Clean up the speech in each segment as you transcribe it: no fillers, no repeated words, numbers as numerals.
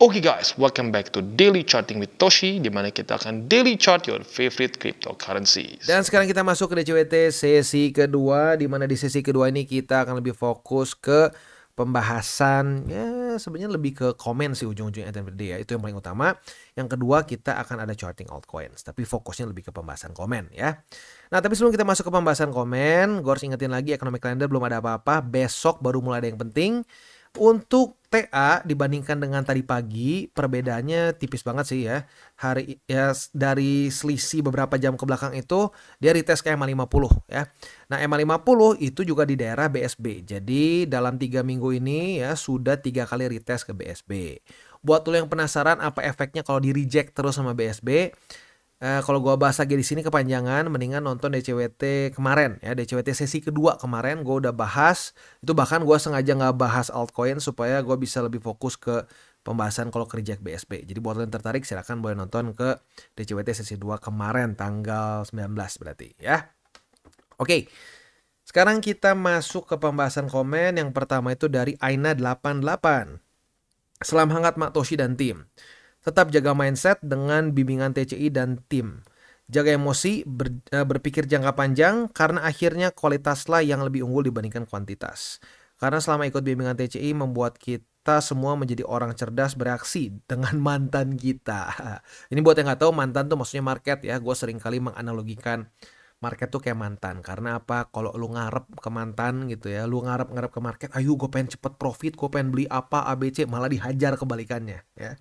Oke guys, welcome back to Daily Charting with Toshi, di mana kita akan daily chart your favorite cryptocurrencies. Dan sekarang kita masuk ke DCWT sesi kedua, di mana di sesi kedua ini kita akan lebih fokus ke pembahasan, ya sebenarnya lebih ke komen sih ujung-ujungnya ya, itu yang paling utama. Yang kedua kita akan ada charting altcoins, tapi fokusnya lebih ke pembahasan komen ya. Nah tapi sebelum kita masuk ke pembahasan komen, gue harus ingetin lagi economic calendar belum ada apa-apa, besok baru mulai ada yang penting. Untuk TA dibandingkan dengan tadi pagi perbedaannya tipis banget sih ya. Dari selisih beberapa jam ke belakang itu dia retest ke EMA50 ya. Nah EMA50 itu juga di daerah BSB. Jadi dalam 3 minggu ini ya sudah 3 kali retest ke BSB. Buat lo yang penasaran apa efeknya kalau di reject terus sama BSB, kalau gua bahas lagi di sini kepanjangan, mendingan nonton DCWT kemarin ya, DCWT sesi kedua kemarin gua udah bahas. Itu bahkan gua sengaja nggak bahas altcoin supaya gua bisa lebih fokus ke pembahasan kalau ke reject BSB. Jadi buat lo yang tertarik silakan boleh nonton ke DCWT sesi 2 kemarin tanggal 19 berarti ya. Oke. Sekarang kita masuk ke pembahasan komen. Yang pertama itu dari Aina88. Salam hangat Mak Toshi dan tim. Tetap jaga mindset dengan bimbingan TCI dan tim. Jaga emosi, berpikir jangka panjang, karena akhirnya kualitaslah yang lebih unggul dibandingkan kuantitas. Karena selama ikut bimbingan TCI membuat kita semua menjadi orang cerdas bereaksi dengan mantan kita. Ini buat yang nggak tahu, mantan tuh maksudnya market ya. Gue sering kali menganalogikan market tuh kayak mantan. Karena apa? Kalau lu ngarep ke mantan gitu ya, lu ngarep ke market, ayo gue pengen cepet profit, gue pengen beli apa, ABC, malah dihajar kebalikannya ya.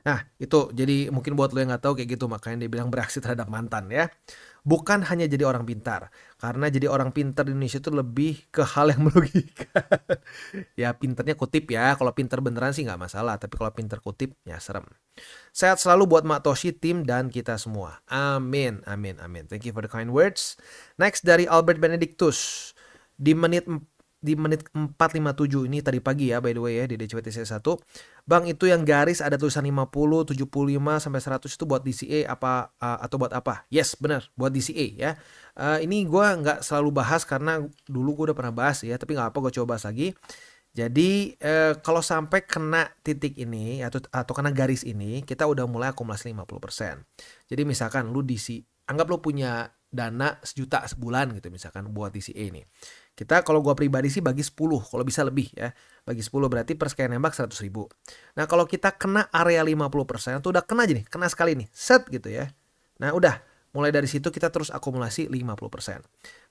Nah itu jadi mungkin buat lo yang nggak tahu kayak gitu, makanya dia bilang bereaksi terhadap mantan ya. Bukan hanya jadi orang pintar, karena jadi orang pintar di Indonesia itu lebih ke hal yang melogikan. Ya pinternya kutip ya, kalau pinter beneran sih nggak masalah, tapi kalau pinter kutip ya serem. Sehat selalu buat Mak Toshi, tim, dan kita semua. Amin, amin, amin. Thank you for the kind words. Next dari Albert Benedictus. Di menit 4.57 ini tadi pagi ya, by the way ya, di DCWT 1. Bang, itu yang garis ada tulisan 50, 75 sampai 100 itu buat DCA apa atau buat apa? Yes, benar, buat DCA ya. Ini gue nggak selalu bahas karena dulu gue udah pernah bahas ya, tapi nggak apa, gue coba bahas lagi. Jadi kalau sampai kena titik ini atau kena garis ini, kita udah mulai akumulasi 50%. Jadi misalkan lu anggap lu punya dana 1 juta sebulan gitu misalkan buat DCA ini. Kita kalau gua pribadi sih bagi 10, kalau bisa lebih ya. Bagi 10 berarti per sekali nembak 100.000. Nah kalau kita kena area 50% tuh udah kena aja nih, kena sekali nih, set gitu ya. Nah udah, mulai dari situ kita terus akumulasi 50%.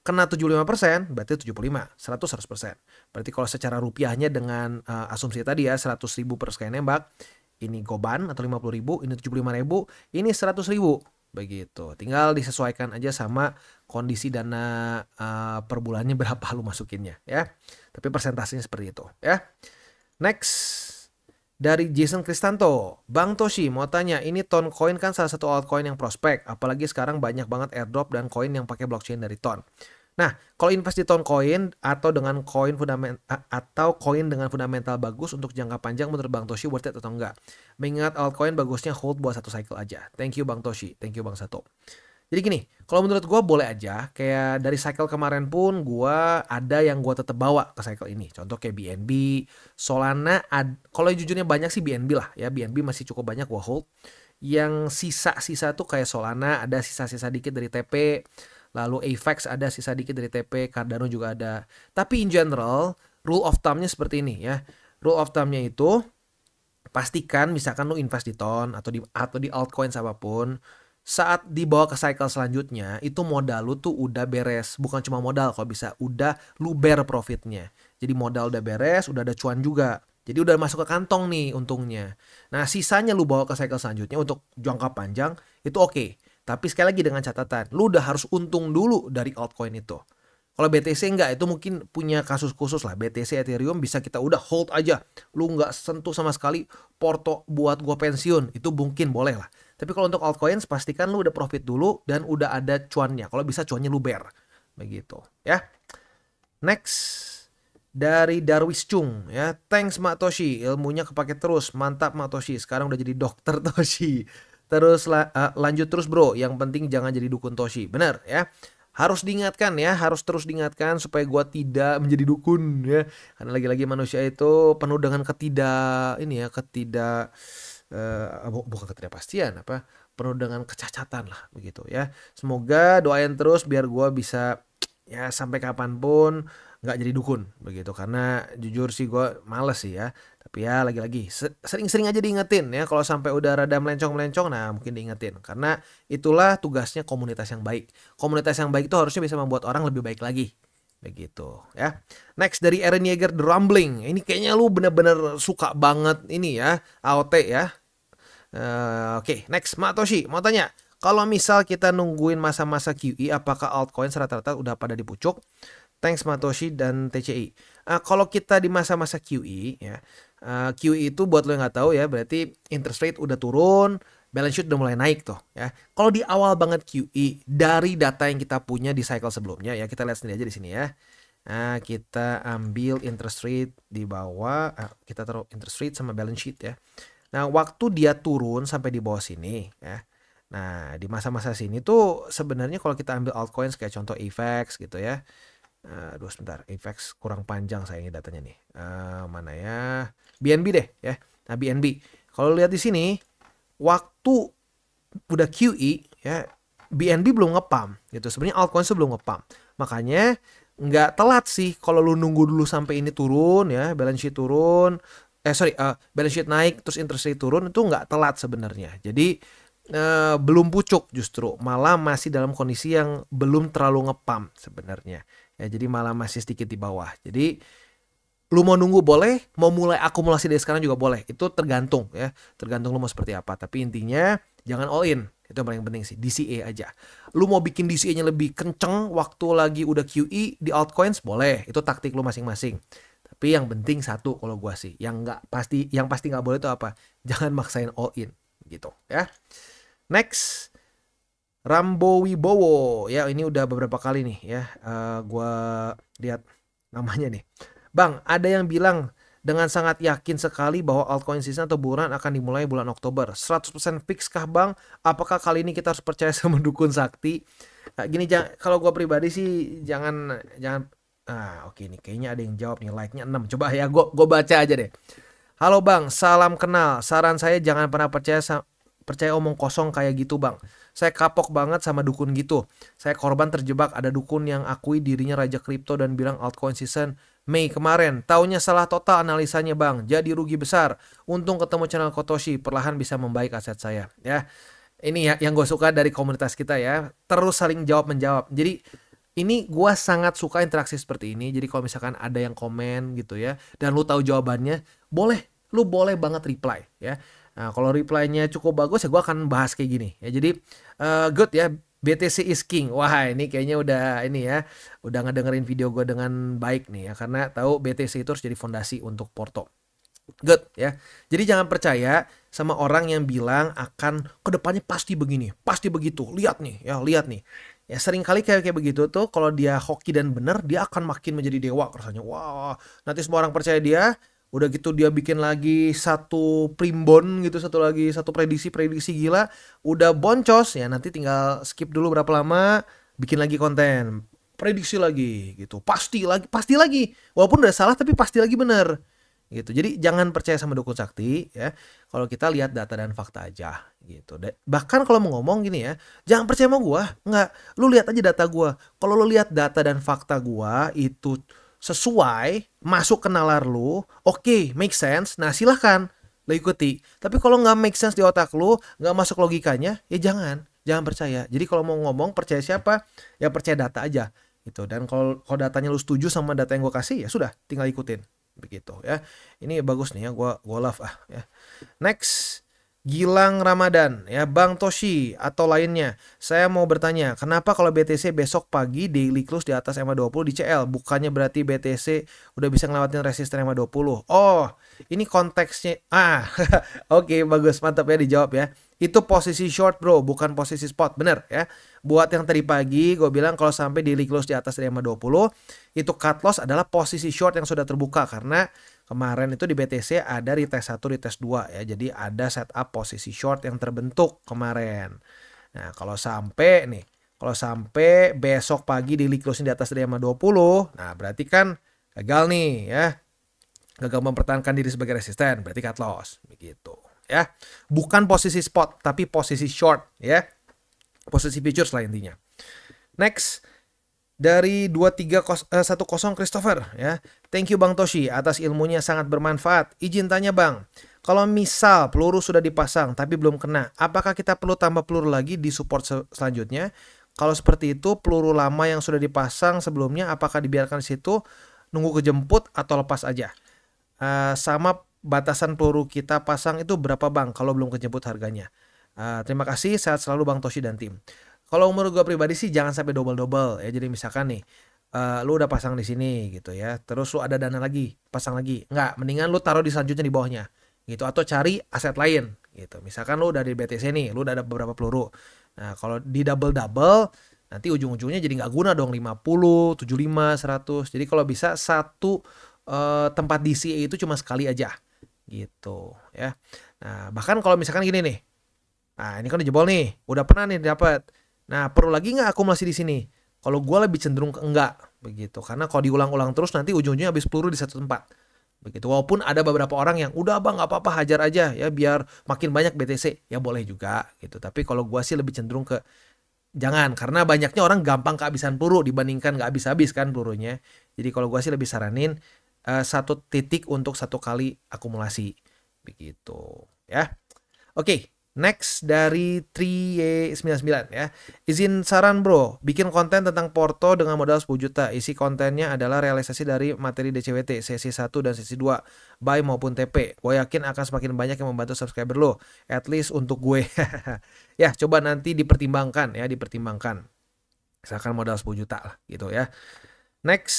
Kena 75% berarti 75, 100%. Berarti kalau secara rupiahnya dengan asumsi tadi ya 100.000 per sekali nembak, ini goban atau 50.000, ini 75.000, ini 100.000. Begitu, tinggal disesuaikan aja sama kondisi dana per bulannya berapa lu masukinnya ya. Tapi persentasenya seperti itu ya. Next dari Jason Kristanto. Bang Toshi mau tanya, ini Toncoin kan salah satu altcoin yang prospek, apalagi sekarang banyak banget airdrop dan koin yang pakai blockchain dari Ton. Nah, kalau invest di Toncoin atau dengan koin dengan fundamental bagus untuk jangka panjang, menurut Bang Toshi worth it atau enggak? Mengingat altcoin bagusnya hold buat 1 cycle aja. Thank you Bang Toshi, thank you Bang Sato. Jadi gini, kalau menurut gue boleh aja, kayak dari cycle kemarin pun gue ada yang gue tetap bawa ke cycle ini. Contoh kayak BNB, Solana, kalau jujurnya banyak sih BNB lah ya, BNB masih cukup banyak gue hold. Yang sisa-sisa tuh kayak Solana, ada sisa-sisa dikit dari TP, lalu AVAX ada sisa dikit dari TP, Cardano juga ada. Tapi in general, rule of thumb-nya seperti ini ya. Rule of thumb-nya itu, pastikan misalkan lu invest di Ton atau di altcoins apapun, saat dibawa ke cycle selanjutnya itu modal lu tuh udah beres. Bukan cuma modal, kalau bisa udah lu bear profitnya. Jadi modal udah beres, udah ada cuan juga. Jadi udah masuk ke kantong nih untungnya. Nah sisanya lu bawa ke cycle selanjutnya untuk jangka panjang itu oke. Tapi sekali lagi dengan catatan, lu udah harus untung dulu dari altcoin itu. Kalau BTC enggak, itu mungkin punya kasus khusus lah. BTC, Ethereum bisa kita udah hold aja. Lu nggak sentuh sama sekali porto buat gua pensiun. Itu mungkin boleh lah. Tapi kalau untuk altcoins pastikan lu udah profit dulu dan udah ada cuannya. Kalau bisa cuannya lu bear. Begitu ya. Next dari Darwis Chung ya. Thanks Mak Toshi, ilmunya kepake terus. Mantap Mak Toshi, sekarang udah jadi dokter Toshi. Terus lanjut terus bro, yang penting jangan jadi dukun Toshi. Bener ya. harus diingatkan ya, harus terus diingatkan supaya gua tidak menjadi dukun ya. Karena lagi-lagi manusia itu penuh dengan bukan ketidakpastian apa, penuh dengan kecacatan lah begitu ya. Semoga doain terus biar gua bisa ya sampai kapanpun nggak jadi dukun begitu, karena jujur sih gue males sih ya, tapi ya lagi-lagi sering-sering aja diingetin ya, kalau sampai udah rada melencong-melencong nah mungkin diingetin, karena itulah tugasnya komunitas yang baik. Komunitas yang baik itu harusnya bisa membuat orang lebih baik lagi begitu ya. Next dari Eren Yeager The Rumbling, ini kayaknya lu bener-bener suka banget ini ya, AOT ya. Oke, next Matoshi mau tanya, kalau misal kita nungguin masa-masa QE, apakah altcoin rata-rata udah pada di pucuk? Thanks Matoshi dan TCI. Kalau kita di masa-masa QE ya, QE itu buat lo yang nggak tahu ya, berarti interest rate udah turun, balance sheet udah mulai naik tuh ya. Kalau di awal banget QE, dari data yang kita punya di cycle sebelumnya ya, kita lihat sendiri aja di sini ya. Kita ambil interest rate di bawah, kita taruh interest rate sama balance sheet ya. Nah, waktu dia turun sampai di bawah sini ya. Nah, di masa-masa sini tuh sebenarnya kalau kita ambil altcoins kayak contoh AVAX gitu ya. Aduh sebentar, AVAX kurang panjang sayangnya datanya nih. Mana ya? BNB deh ya. Nah, BNB. Kalau lihat di sini, waktu udah QE ya, BNB belum ngepump gitu. Sebenarnya altcoins belum ngepump. Makanya nggak telat sih kalau lu nunggu dulu sampai ini turun ya, balance sheet turun. Balance sheet naik terus interest rate turun, itu nggak telat sebenarnya. Jadi belum pucuk, justru malah masih dalam kondisi yang belum terlalu ngepump sebenarnya ya, jadi malah masih sedikit di bawah. Jadi lu mau nunggu boleh, mau mulai akumulasi dari sekarang juga boleh, itu tergantung ya, tergantung lu mau seperti apa. Tapi intinya jangan all in, itu yang paling penting sih, DCA aja. Lu mau bikin DCA nya lebih kenceng waktu lagi udah QE di altcoins boleh, itu taktik lu masing-masing. Tapi yang penting satu kalau gua sih, yang pasti nggak boleh itu apa? Jangan maksain all in gitu ya. Next, Rambo Wibowo ya, ini udah beberapa kali nih ya, gua lihat namanya nih. Bang, ada yang bilang dengan sangat yakin sekali bahwa altcoin season atau bulan akan dimulai bulan Oktober. 100% fix kah Bang? Apakah kali ini kita harus percaya sama dukun sakti? Gini, kalau gua pribadi sih jangan. Oke nih, kayaknya ada yang jawab nih, like-nya 6. Coba ya, gua baca aja deh. Halo Bang, salam kenal. Saran saya jangan pernah percaya omong kosong kayak gitu Bang. Saya kapok banget sama dukun gitu. Saya korban terjebak, ada dukun yang akui dirinya raja kripto dan bilang altcoin season Mei kemarin. Taunya salah total analisanya Bang. Jadi rugi besar. Untung ketemu channel Kotoshi, perlahan bisa membaik aset saya. Ya, ini ya yang gue suka dari komunitas kita ya. Terus saling jawab-menjawab. Jadi ini gue sangat suka interaksi seperti ini. Jadi kalau misalkan ada yang komen gitu ya, dan lu tahu jawabannya, lu boleh banget reply ya. Nah, kalau reply-nya cukup bagus ya gue akan bahas kayak gini ya. Jadi good ya, BTC is king. Wah, ini kayaknya udah ini ya, udah ngedengerin video gue dengan baik nih ya, karena tahu BTC itu harus jadi fondasi untuk Porto. Good ya. Jadi jangan percaya sama orang yang bilang akan kedepannya pasti begini, pasti begitu. Lihat nih ya, lihat nih. Ya sering kali kayak begitu tuh, kalau dia hoki dan bener, dia akan makin menjadi dewa rasanya. Wah, nanti semua orang percaya dia. Udah gitu dia bikin lagi satu primbon gitu, satu prediksi gila. Udah boncos ya, nanti tinggal skip dulu berapa lama, bikin lagi konten. Prediksi lagi gitu. Pasti lagi. Walaupun udah salah tapi pasti lagi bener. Gitu. Jadi jangan percaya sama dukun sakti ya. Kalau kita lihat data dan fakta aja gitu. Bahkan kalau mau ngomong gini ya, jangan percaya sama gua, enggak. Lu lihat aja data gua. Kalau lu lihat data dan fakta gua itu sesuai, masuk ke nalar lu, oke, make sense. Nah, silahkan lu ikuti. Tapi kalau nggak make sense di otak lu, nggak masuk logikanya, ya jangan percaya. Jadi kalau mau ngomong percaya siapa? Ya percaya data aja gitu. Dan kalau datanya lu setuju sama data yang gua kasih, ya sudah, tinggal ikutin. Begitu ya. Ini bagus nih ya, gua love ya. Next, Gilang Ramadan ya, Bang Toshi atau lainnya. Saya mau bertanya, kenapa kalau BTC besok pagi daily close di atas EMA20 di CL? Bukannya berarti BTC udah bisa ngelewatin resisten EMA20? Oh, ini konteksnya. Oke, bagus, mantap ya dijawab ya. Itu posisi short bro, bukan posisi spot. Bener ya. Buat yang tadi pagi gue bilang kalau sampai daily close di atas EMA20, itu cut loss adalah posisi short yang sudah terbuka, karena kemarin itu di BTC ada retest 1, retest 2 ya. Jadi ada setup posisi short yang terbentuk kemarin. Nah, kalau sampai nih Kalau sampai besok pagi daily closing di atas dari 520, nah berarti kan gagal nih ya. Gagal mempertahankan diri sebagai resisten, berarti cut loss begitu ya. Bukan posisi spot tapi posisi short ya. Posisi futures lah intinya. Next dari 2310 Christopher ya. Thank you Bang Toshi atas ilmunya, sangat bermanfaat. Izin tanya Bang, kalau misal peluru sudah dipasang tapi belum kena, apakah kita perlu tambah peluru lagi di support selanjutnya? Kalau seperti itu, peluru lama yang sudah dipasang sebelumnya apakah dibiarkan di situ nunggu kejemput atau lepas aja? Sama batasan peluru kita pasang itu berapa Bang kalau belum kejemput harganya? Terima kasih, sehat selalu Bang Toshi dan tim. Kalau menurut gue pribadi sih jangan sampai double-double ya. Jadi misalkan nih, lu udah pasang di sini gitu ya, terus lu ada dana lagi, pasang lagi. Nggak, mendingan lu taruh di selanjutnya di bawahnya gitu, atau cari aset lain gitu. Misalkan lu udah di BTC nih, lu udah ada beberapa peluru. Nah, kalau di double-double nanti ujung-ujungnya jadi nggak guna dong, 50, 75, 100. Jadi kalau bisa satu tempat DCA itu cuma sekali aja gitu ya. Nah, bahkan kalau misalkan gini nih. Nah, ini kan dijebol nih, udah pernah nih dapat. Nah, perlu lagi nggak akumulasi di sini? Kalau gue lebih cenderung ke enggak begitu, karena kalau diulang-ulang terus nanti ujung-ujungnya habis peluru di satu tempat begitu. Walaupun ada beberapa orang yang udah Bang nggak apa-apa hajar aja ya biar makin banyak BTC, ya boleh juga gitu. Tapi kalau gue sih lebih cenderung ke jangan, karena banyaknya orang gampang kehabisan peluru dibandingkan nggak habis-habis kan pelurunya. Jadi kalau gue sih lebih saranin satu titik untuk satu kali akumulasi begitu ya. Oke. Next dari 3Y99 ya. Izin saran bro, bikin konten tentang Porto dengan modal 10 juta. Isi kontennya adalah realisasi dari materi DCWT sesi 1 dan sesi 2, buy maupun TP. Gue yakin akan semakin banyak yang membantu subscriber lo, at least untuk gue. Ya, coba nanti dipertimbangkan ya, dipertimbangkan. Misalkan modal 10 juta lah gitu ya. Next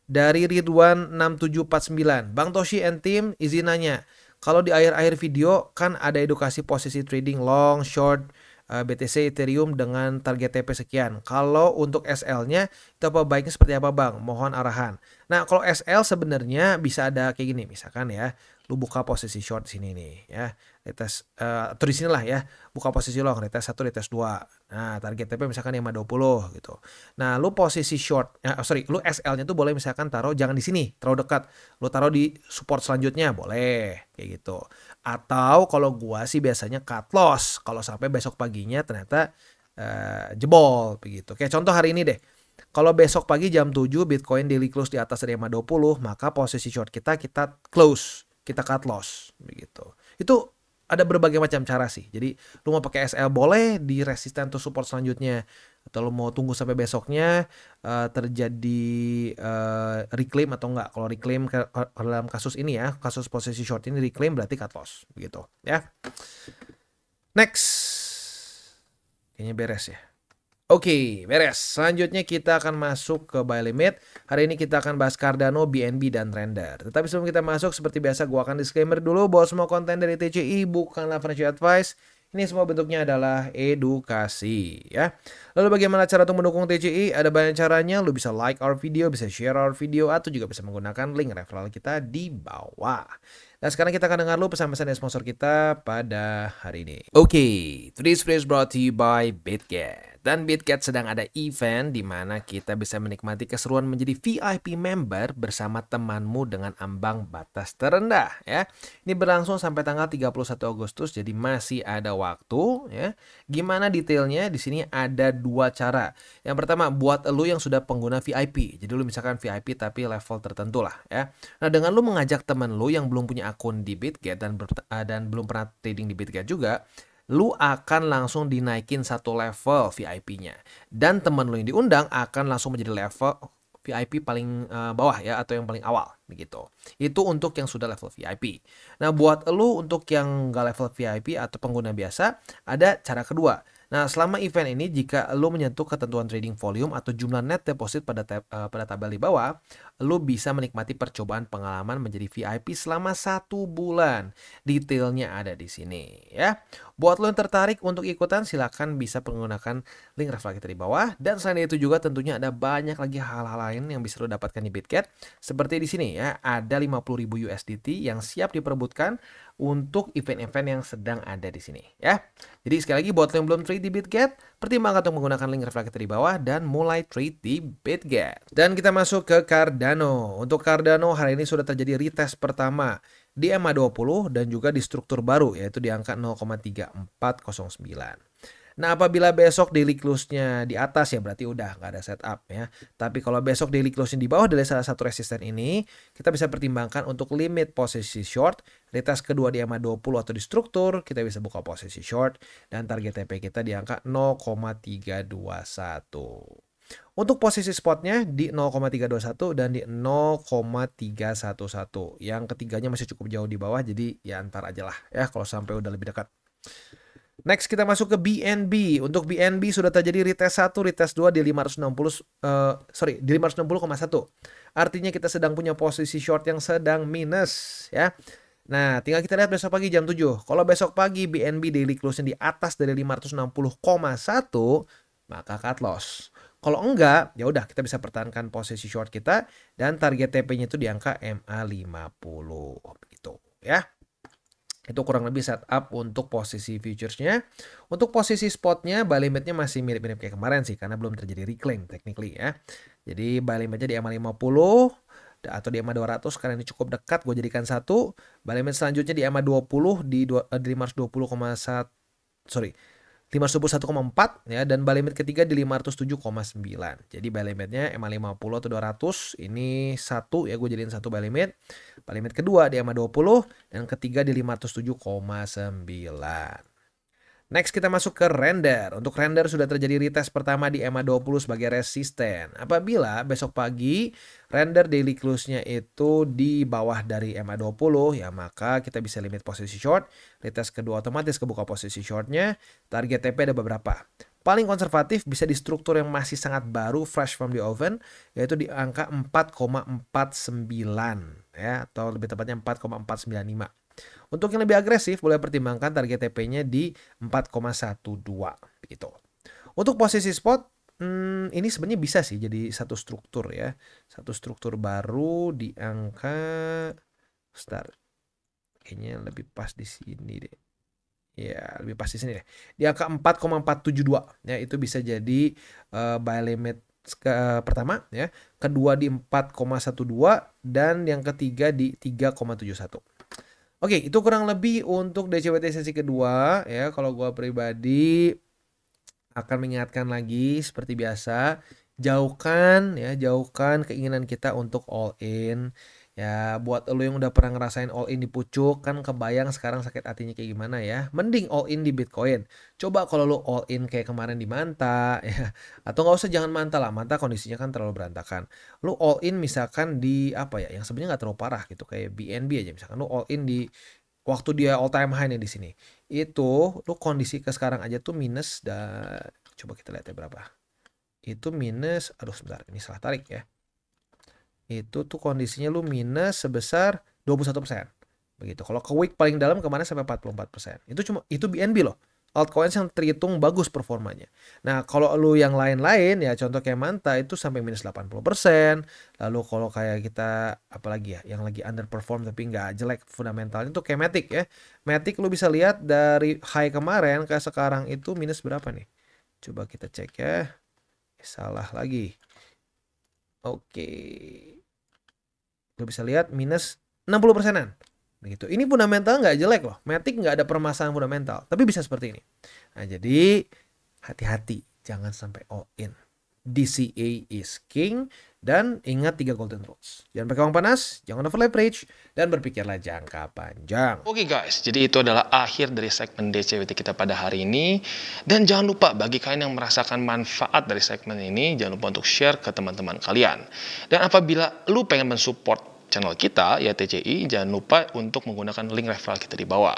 dari Ridwan 6749. Bang Toshi and team, izin nanya. Kalau di akhir-akhir video kan ada edukasi posisi trading long, short, BTC, Ethereum dengan target TP sekian. Kalau untuk SL-nya itu apa baiknya seperti apa Bang? Mohon arahan. Nah, kalau SL sebenarnya bisa ada kayak gini, misalkan ya, lu buka posisi short di sini nih ya. Retest atau di sinilah ya, buka posisi long, retest 1, retest 2. Nah, target TP misalkan 520 gitu. Nah, lu posisi short, lu SL-nya tuh boleh misalkan taruh jangan di sini, terlalu dekat. Lu taruh di support selanjutnya, boleh kayak gitu. Atau kalau gua sih biasanya cut loss kalau sampai besok paginya ternyata jebol begitu. Kayak contoh hari ini deh. Kalau besok pagi jam 7 Bitcoin daily close di atas dari 520, maka posisi short kita close, kita cut loss begitu. Itu ada berbagai macam cara sih. Jadi lu mau pakai SL boleh di resisten atau support selanjutnya, atau lu mau tunggu sampai besoknya terjadi reclaim atau enggak. Kalau reclaim dalam kasus ini ya, kasus posisi short ini reclaim berarti cut loss begitu ya. Next. Kayaknya beres ya. Oke, beres. Selanjutnya kita akan masuk ke buy limit. Hari ini kita akan bahas Cardano, BNB, dan Render. Tetapi sebelum kita masuk, seperti biasa gue akan disclaimer dulu bahwa semua konten dari TCI bukanlah financial advice. Ini semua bentuknya adalah edukasi ya. Lalu bagaimana cara untuk mendukung TCI? Ada banyak caranya. Lu bisa like our video, bisa share our video, atau juga bisa menggunakan link referral kita di bawah. Nah, sekarang kita akan dengar lu pesan-pesan dari sponsor kita pada hari ini. Oke, today's video is brought to you by BitGet. Dan BitGet sedang ada event di mana kita bisa menikmati keseruan menjadi VIP member bersama temanmu dengan ambang batas terendah ya. Ini berlangsung sampai tanggal 31 Agustus, jadi masih ada waktu ya. Gimana detailnya? Di sini ada dua cara. Yang pertama, buat lu yang sudah pengguna VIP. Jadi lu misalkan VIP tapi level tertentu lah ya. Nah, dengan lu mengajak teman lu yang belum punya akun di BitGet dan belum pernah trading di BitGet juga, lu akan langsung dinaikin satu level VIP-nya. Dan teman lu yang diundang akan langsung menjadi level VIP paling bawah ya, atau yang paling awal begitu. Itu untuk yang sudah level VIP. Nah, buat lu untuk yang nggak level VIP atau pengguna biasa, ada cara kedua. Nah, selama event ini jika lu menyentuh ketentuan trading volume atau jumlah net deposit pada tabel di bawah, lu bisa menikmati percobaan pengalaman menjadi VIP selama 1 bulan. Detailnya ada di sini ya. Buat lu yang tertarik untuk ikutan, silakan bisa menggunakan link referral kita di bawah. Dan selain itu juga tentunya ada banyak lagi hal-hal lain yang bisa lu dapatkan di BitGet. Seperti di sini ya, ada 50.000 USDT yang siap diperebutkan untuk event-event yang sedang ada di sini ya. Jadi sekali lagi buat lo yang belum trade di BitGet, pertimbangkan untuk menggunakan link referral kita di bawah dan mulai trade di BitGet. Dan kita masuk ke Cardano. Untuk Cardano hari ini sudah terjadi retest pertama di EMA20 dan juga di struktur baru yaitu di angka 0,3409. Nah, apabila besok daily close-nya di atas ya berarti udah nggak ada setup ya. Tapi kalau besok daily close-nya di bawah dari salah satu resisten ini, kita bisa pertimbangkan untuk limit posisi short, retest kedua di EMA20 atau di struktur, kita bisa buka posisi short dan target TP kita di angka 0,321. Untuk posisi spotnya di 0,321 dan di 0,311. Yang ketiganya masih cukup jauh di bawah, jadi ya antar aja lah ya kalau sampai udah lebih dekat. Next kita masuk ke BNB. Untuk BNB sudah terjadi retest 1, retest 2 di 560,1. Artinya kita sedang punya posisi short yang sedang minus ya. Nah, tinggal kita lihat besok pagi jam 7. Kalau besok pagi BNB daily close-nya di atas dari 560,1, maka cut loss. Kalau enggak, ya udah kita bisa pertahankan posisi short kita dan target TP-nya itu di angka MA50 gitu ya. Itu kurang lebih setup untuk posisi futuresnya. Untuk posisi spotnya, buy limitnya masih mirip-mirip kayak kemarin sih, karena belum terjadi reclaim technically ya. Jadi buy limitnya di EMA50 atau di EMA200, karena ini cukup dekat, gue jadikan 1. Buy limit selanjutnya di EMA20 di 521,4 ya, dan buy limit ketiga di 507,9. Jadi buy limitnya EMA50 atau 200 ini 1 ya, gue jadiin 1 buy limit. Buy limit kedua di EMA20 dan ketiga di 507,9. Next kita masuk ke render. Untuk render sudah terjadi retest pertama di EMA20 sebagai resisten. Apabila besok pagi render daily close-nya itu di bawah dari EMA20 ya, maka kita bisa limit posisi short. Retest kedua otomatis kebuka posisi shortnya. Target TP ada beberapa. Paling konservatif bisa di struktur yang masih sangat baru, fresh from the oven, yaitu di angka 4,49 ya, atau lebih tepatnya 4,495. Untuk yang lebih agresif boleh pertimbangkan target TP-nya di 4,12 gitu. Untuk posisi spot ini sebenarnya bisa sih jadi satu struktur ya. Satu struktur baru di angka kayaknya lebih pas di sini deh. Ya, lebih pas di sini deh. Di angka 4,472 ya, itu bisa jadi buy limit pertama ya, kedua di 4,12 dan yang ketiga di 3,71. Oke, itu kurang lebih untuk DCWT sesi kedua ya. Kalau gua pribadi akan mengingatkan lagi seperti biasa, jauhkan keinginan kita untuk all in. Ya, buat lo yang udah pernah ngerasain all in di pucuk, kan kebayang sekarang sakit hatinya kayak gimana ya. Mending all in di Bitcoin. Coba kalau lo all in kayak kemarin di Manta ya. Atau nggak usah, jangan Manta lah. Manta kondisinya kan terlalu berantakan. Lo all in misalkan di apa ya, yang sebenarnya nggak terlalu parah gitu, kayak BNB aja misalkan. Lo all in di waktu dia all time high nih di sini. Itu lo kondisi ke sekarang aja tuh minus, coba kita lihat ya berapa. Itu minus, aduh sebentar, ini salah tarik ya. Itu tuh kondisinya lu minus sebesar 21%. Begitu. Kalau ke week paling dalam kemana sampai 44%. Itu BNB loh. Altcoins yang terhitung bagus performanya. Nah, kalau lu yang lain-lain ya, contoh kayak Manta itu sampai minus 80%. Lalu kalau kayak kita apalagi ya yang lagi underperform tapi nggak jelek fundamentalnya itu kayak Matic ya. Matic lu bisa lihat dari high kemarin ke sekarang itu minus berapa nih? Coba kita cek ya. Salah lagi. Oke. Lo bisa lihat minus 60%-an. Begitu. Ini fundamental nggak jelek loh. Matic nggak ada permasalahan fundamental. Tapi bisa seperti ini. Nah, jadi hati-hati. Jangan sampai all in. DCA is king. Dan ingat 3 golden rules. Jangan pakai uang panas, jangan over leverage, dan berpikirlah jangka panjang. Oke guys, jadi itu adalah akhir dari segmen DCWT kita pada hari ini. Dan jangan lupa bagi kalian yang merasakan manfaat dari segmen ini, jangan lupa untuk share ke teman-teman kalian. Dan apabila lu pengen mensupport channel kita, ya TCI, jangan lupa untuk menggunakan link referral kita di bawah.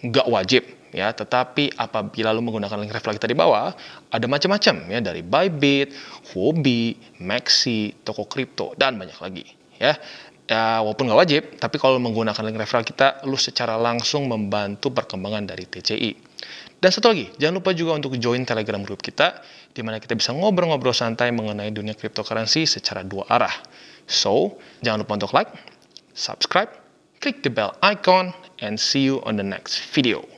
Nggak wajib ya, tetapi apabila lu menggunakan link referral kita di bawah, ada macam-macam ya, dari Bybit, Huobi, Maxi, toko kripto, dan banyak lagi ya. Ya, walaupun nggak wajib, tapi kalau menggunakan link referral kita, lu secara langsung membantu perkembangan dari TCI. Dan satu lagi, jangan lupa juga untuk join Telegram group kita, di mana kita bisa ngobrol-ngobrol santai mengenai dunia cryptocurrency secara 2 arah. So, jangan lupa untuk like, subscribe, click the bell icon, and see you on the next video.